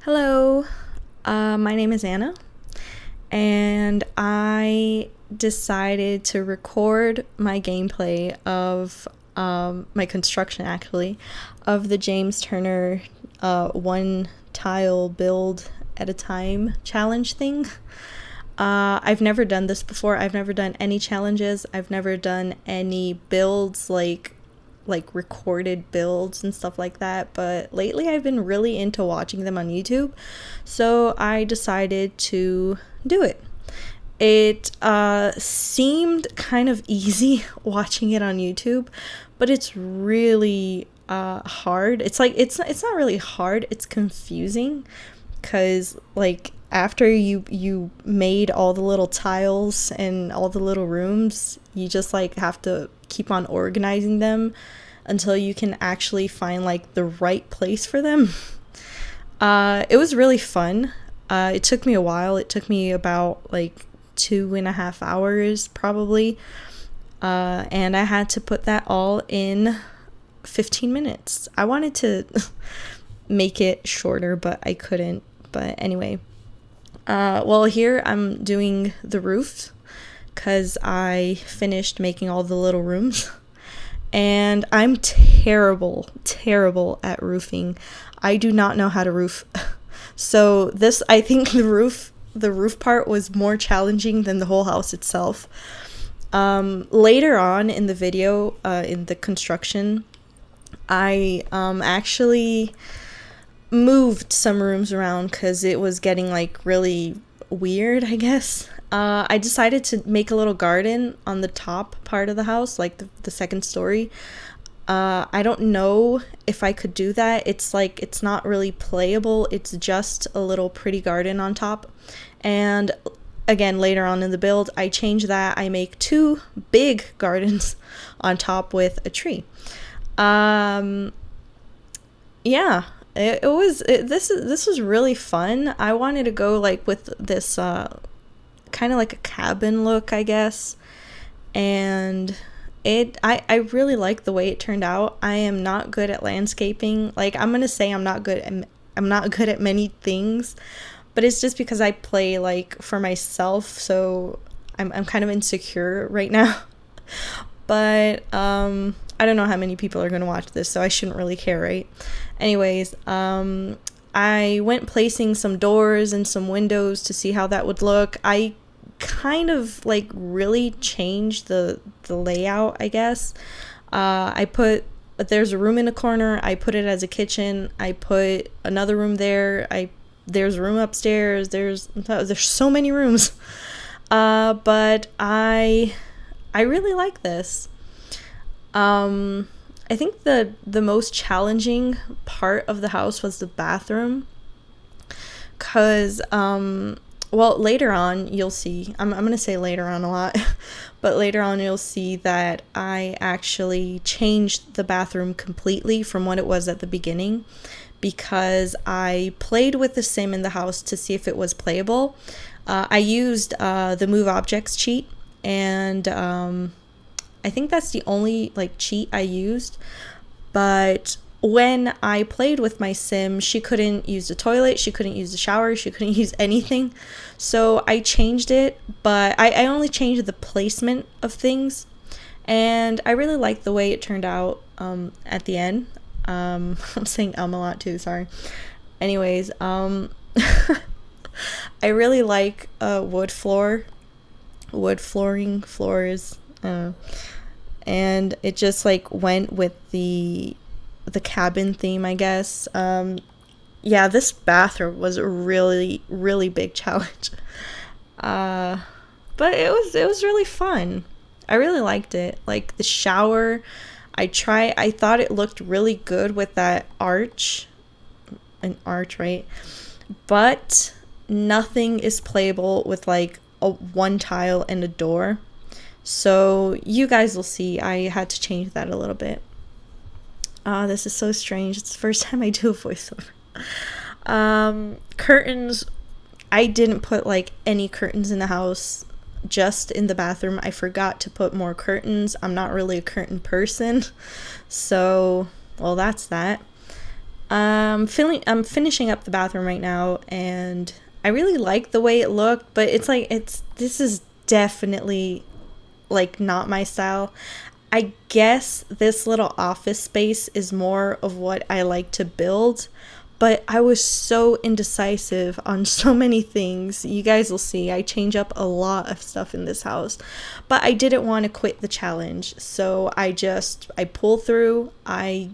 Hello, my name is Anna, and I decided to record my gameplay of my construction actually of the James Turner one tile build at a time challenge thing. I've never done this before. I've never done any challenges. I've never done any builds like recorded builds and stuff like that, but lately I've been really into watching them on YouTube, so I decided to do it. It seemed kind of easy watching it on YouTube, but it's really hard. It's not really hard, it's confusing, because like after you made all the little tiles and all the little rooms, you just like have to keep on organizing them until you can actually find like the right place for them. It was really fun. It took me a while. It took me about like 2.5 hours probably, and I had to put that all in 15 minutes. I wanted to make it shorter, but I couldn't. But anyway, well, here I'm doing the roof because I finished making all the little rooms. And I'm terrible at roofing. I do not know how to roof. So this, I think the roof part was more challenging than the whole house itself. Later on in the video, in the construction, I actually moved some rooms around because it was getting like really weird, I guess. I decided to make a little garden on the top part of the house, like the second story. I don't know if I could do that. It's like, it's not really playable. It's just a little pretty garden on top. And again, later on in the build, I change that. I make two big gardens on top with a tree. Yeah. This was really fun. I wanted to go like with this kind of like a cabin look, I guess, and I really like the way it turned out. I am not good at landscaping. Like, I'm gonna say I'm not good at many things, but it's just because I play like for myself, so I'm kind of insecure right now. But I don't know how many people are gonna watch this, so I shouldn't really care, right? Anyways, I went placing some doors and some windows to see how that would look. I kind of like really changed the layout, I guess. There's a room in a corner. I put it as a kitchen. I put another room there. There's a room upstairs. There's so many rooms. But I really like this. I think the most challenging part of the house was the bathroom, because well, later on you'll see, I'm gonna say later on a lot, but later on you'll see that I actually changed the bathroom completely from what it was at the beginning, because I played with the sim in the house to see if it was playable. I used the move objects cheat, and I think that's the only like cheat I used. But when I played with my sim, she couldn't use the toilet, she couldn't use the shower, she couldn't use anything. So I changed it, but I only changed the placement of things, and I really liked the way it turned out at the end. I'm saying a lot too, sorry. Anyways, I really like wood flooring floors. And it just like went with the cabin theme, I guess. Yeah, this bathroom was a really big challenge. But it was really fun. I really liked it. Like the shower, I thought it looked really good with that an arch, right? But nothing is playable with like a one tile and a door. So you guys will see I had to change that a little bit. This is so strange. It's the first time I do a voiceover. Curtains, I didn't put like any curtains in the house, just in the bathroom. I forgot to put more curtains. I'm not really a curtain person. So, well, that's that. I'm finishing up the bathroom right now, and I really like the way it looked, but this is definitely like not my style. I guess this little office space is more of what I like to build, but I was so indecisive on so many things. You guys will see I change up a lot of stuff in this house, but I didn't want to quit the challenge. So I pulled through. I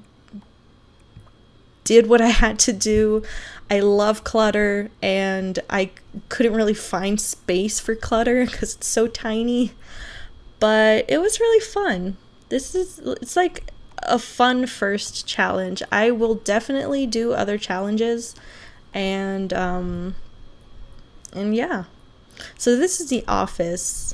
did what I had to do. I love clutter, and I couldn't really find space for clutter because it's so tiny, but it was really fun. It's like a fun first challenge. I will definitely do other challenges, and yeah. So this is the office.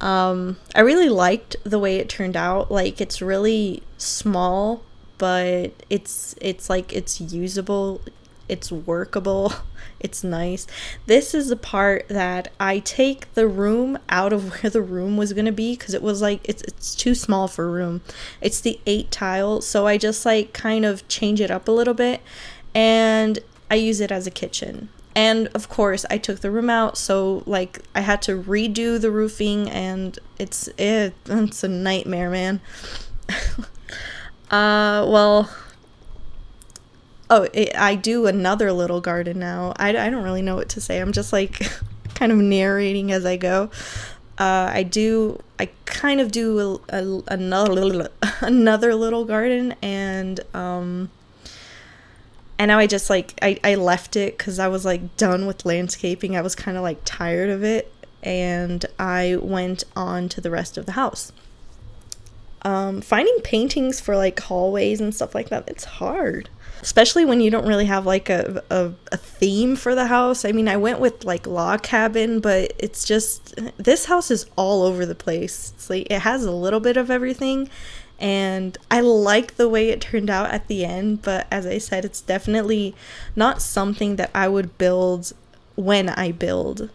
I really liked the way it turned out. Like, it's really small, but it's like it's usable, it's workable, it's nice. This is the part that I take the room out of where the room was gonna be, because it was like it's too small for a room. It's the 8 tile, so I just like kind of change it up a little bit, and I use it as a kitchen. And of course I took the room out, so like I had to redo the roofing, and it's a nightmare, man. I do another little garden now. I don't really know what to say. I'm just like kind of narrating as I go. I kind of do another little garden, and now I just like I left it because I was like done with landscaping. I was kind of like tired of it, and I went on to the rest of the house. Finding paintings for like hallways and stuff like that, it's hard, especially when you don't really have like a theme for the house. I mean, I went with like log cabin, but it's just, this house is all over the place. It's like it has a little bit of everything, and I like the way it turned out at the end, but as I said, it's definitely not something that I would build when I build.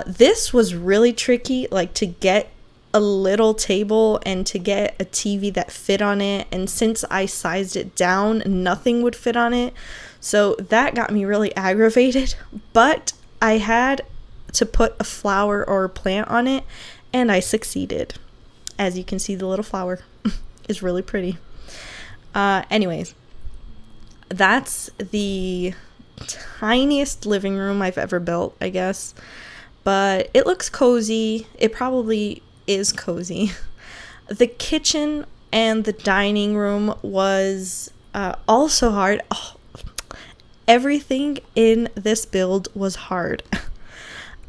This was really tricky, like to get a little table and to get a TV that fit on it, and since I sized it down, nothing would fit on it, so that got me really aggravated. But I had to put a flower or a plant on it, and I succeeded. As you can see, the little flower is really pretty. Anyways, that's the tiniest living room I've ever built, I guess, but it looks cozy. It probably is cozy. The kitchen and the dining room was also hard. Everything in this build was hard.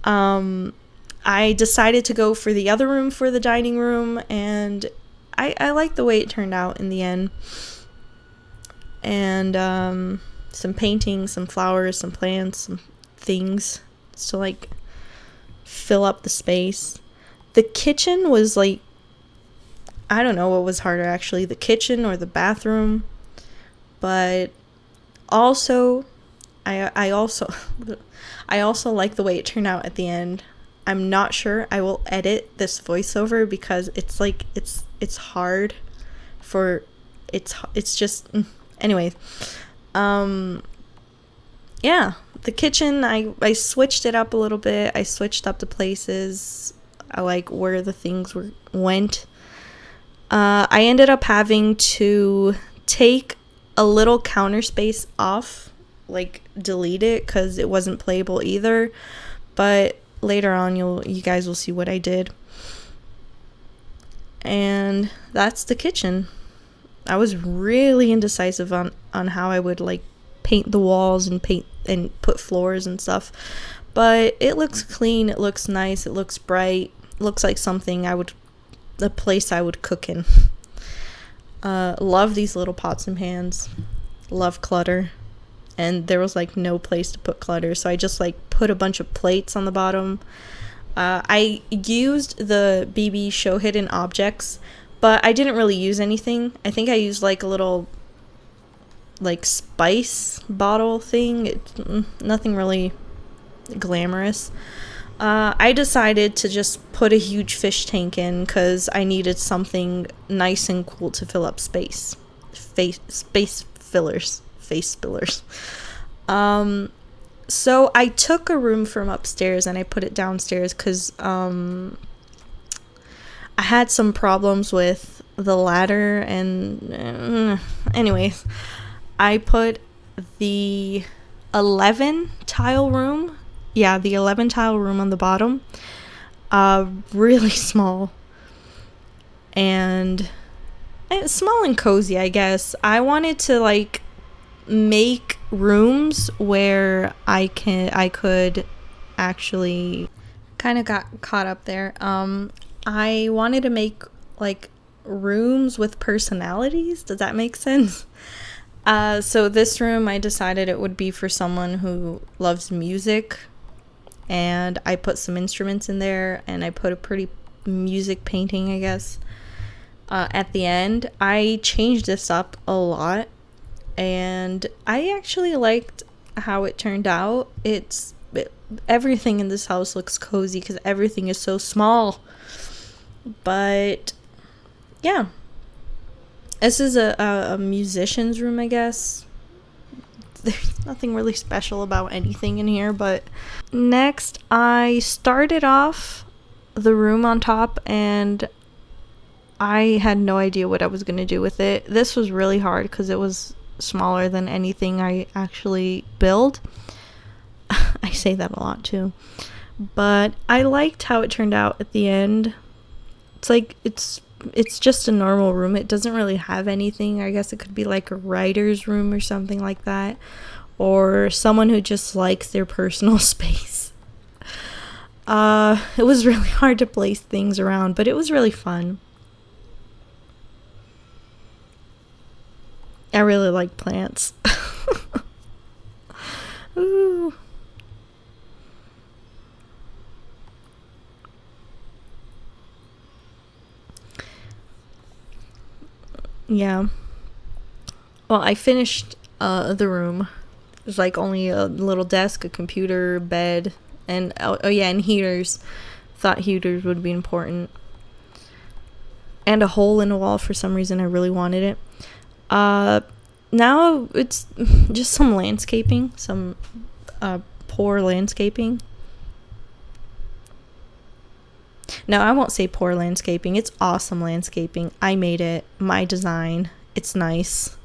I decided to go for the other room for the dining room, and I like the way it turned out in the end. And some paintings, some flowers, some plants, some things to like fill up the space. The kitchen was like, I don't know what was harder actually, the kitchen or the bathroom. But also, I also like the way it turned out at the end. I'm not sure I will edit this voiceover because it's like it's hard for it's just anyways. Yeah, the kitchen, I switched it up a little bit. I switched up the places. I like where the things went. I ended up having to take a little counter space off, like delete it because it wasn't playable either. But later on, you guys will see what I did. And that's the kitchen. I was really indecisive on how I would like paint the walls and paint and put floors and stuff. But it looks clean, it looks nice, it looks bright. Looks like something a place I would cook in. Love these little pots and pans. Love clutter. And there was like no place to put clutter, so I just like put a bunch of plates on the bottom. I used the Byeee show hidden objects, but I didn't really use anything. I think I used like a little like spice bottle thing. Nothing really glamorous. I decided to just put a huge fish tank in because I needed something nice and cool to fill up space fillers. face spillers. So I took a room from upstairs and I put it downstairs because I had some problems with the ladder, and anyways, I put the 11 tile room. Yeah, the 11 tile room on the bottom. Really small. And small and cozy, I guess. I wanted to like make rooms where I could actually kind of got caught up there. I wanted to make like rooms with personalities. Does that make sense? So this room, I decided it would be for someone who loves music, and I put some instruments in there, and I put a pretty music painting, I guess, at the end. I changed this up a lot, and I actually liked how it turned out. Everything in this house looks cozy because everything is so small. But yeah, this is a musician's room, I guess. There's nothing really special about anything in here. But next, I started off the room on top, and I had no idea what I was going to do with it. This was really hard because it was smaller than anything I actually build. I say that a lot too. But I liked how it turned out at the end. It's like it's just a normal room. It doesn't really have anything. I guess it could be like a writer's room or something like that, or someone who just likes their personal space. It was really hard to place things around, but it was really fun. I really like plants. Ooh. Yeah. Well, I finished the room. There's like only a little desk, a computer, bed, and oh yeah, and heaters. Thought heaters would be important. And a hole in a wall for some reason. I really wanted it. Now it's just some landscaping, some poor landscaping. No, I won't say poor landscaping. It's awesome landscaping. I made it. My design. It's nice.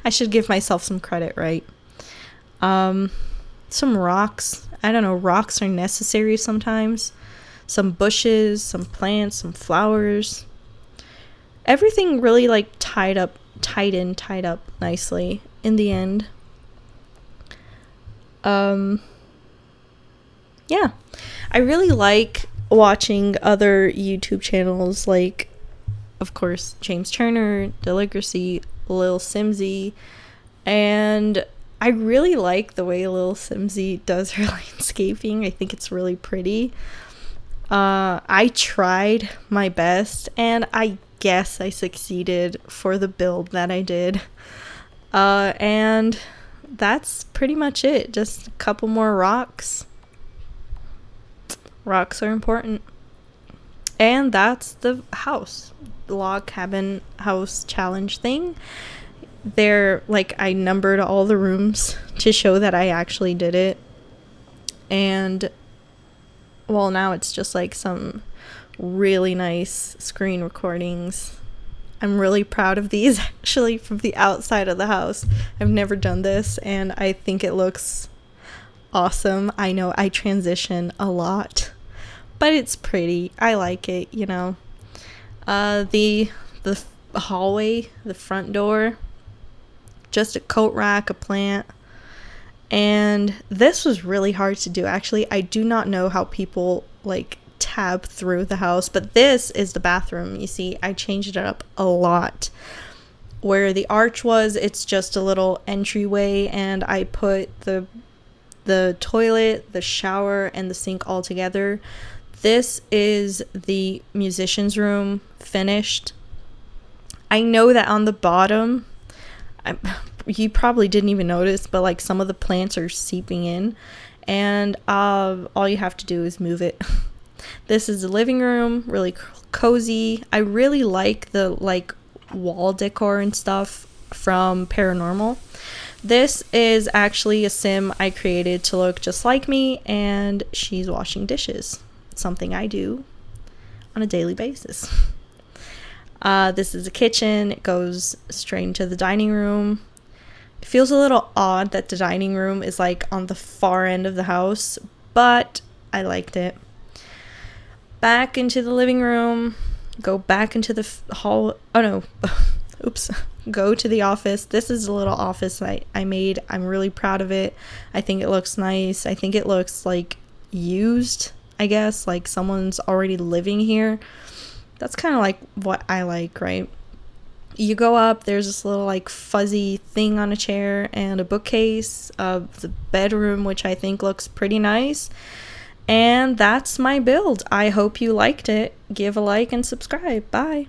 I should give myself some credit, right? Some rocks. I don't know. Rocks are necessary sometimes. Some bushes, some plants, some flowers. Everything really like tied up nicely in the end. Yeah. I really like watching other YouTube channels, like, of course, James Turner, Deligracy, Lil Simsy, and I really like the way Lil Simsy does her landscaping. I think it's really pretty. I tried my best, and I guess I succeeded for the build that I did. And that's pretty much it. Just a couple more rocks. Rocks are important. And that's the house. Log cabin house challenge thing. There, like, I numbered all the rooms to show that I actually did it. And, well, now it's just like some really nice screen recordings. I'm really proud of these, actually, from the outside of the house. I've never done this, and I think it looks awesome. I know I transition a lot, but it's pretty. I like it, you know. The hallway, the front door, just a coat rack, a plant. And this was really hard to do, actually. I do not know how people like tab through the house, but this is the bathroom. You see, I changed it up a lot. Where the arch was, it's just a little entryway, and I put the toilet, the shower, and the sink all together. This is the musician's room finished. I know that on the bottom, you probably didn't even notice, but like some of the plants are seeping in, and all you have to do is move it. This is the living room, really cozy. I really like the like wall decor and stuff from Paranormal. This is actually a sim I created to look just like me, and she's washing dishes. It's something I do on a daily basis. This is a kitchen. It goes straight into the dining room. It feels a little odd that the dining room is like on the far end of the house, but I liked it. Back into the living room. Go back into the hall. Oh no. Oops. Go to the office. This is a little office I made. I'm really proud of it. I think it looks nice. I think it looks like used, I guess, like someone's already living here. That's kind of like what I like, right? You go up, there's this little like fuzzy thing on a chair and a bookcase of the bedroom, which I think looks pretty nice. And that's my build. I hope you liked it. Give a like and subscribe. Bye.